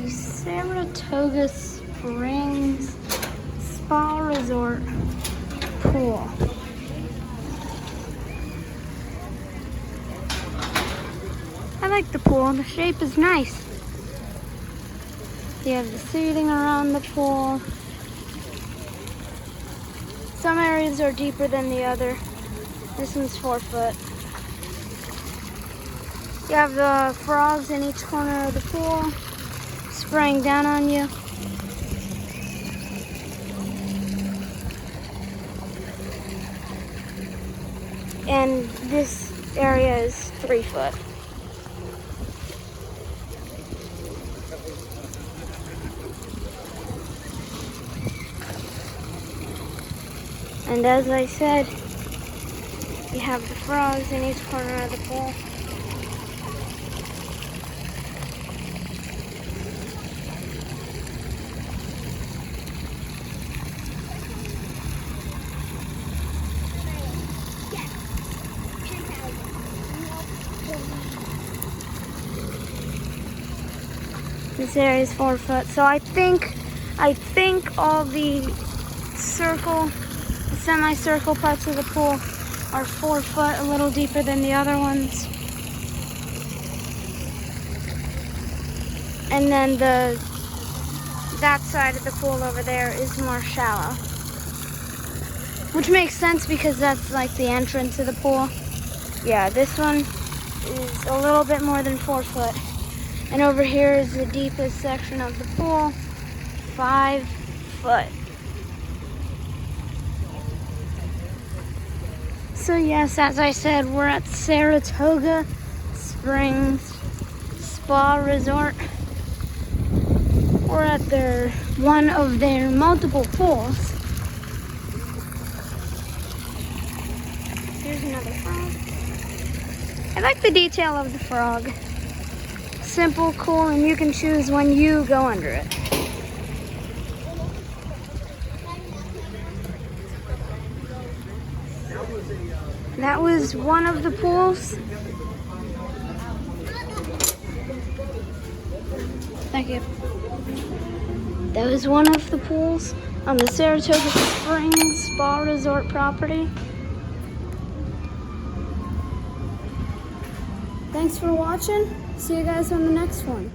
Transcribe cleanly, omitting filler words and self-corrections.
the Saratoga Springs Spa Resort pool. I like the pool. The shape is nice. You have the seating around the pool. Some areas are deeper than the other. This one's 4 foot. You have the frogs in each corner of the pool, spraying down on you. And this area is 3 foot. And as I said, you have the frogs in each corner of the pool. This area is 4 foot, so I think all the semicircle parts of the pool are 4 foot, a little deeper than the other ones. And then that side of the pool over there is more shallow. Which makes sense because that's like the entrance of the pool. Yeah, this one is a little bit more than 4 foot. And over here is the deepest section of the pool, 5 foot. So yes, as I said, we're at Saratoga Springs Spa Resort. We're at one of their multiple pools. Here's another frog. I like the detail of the frog. Simple, cool, and you can choose when you go under it. That was one of the pools. Thank you. That was one of the pools on the Saratoga Springs Spa Resort property. Thanks for watching. See you guys on the next one.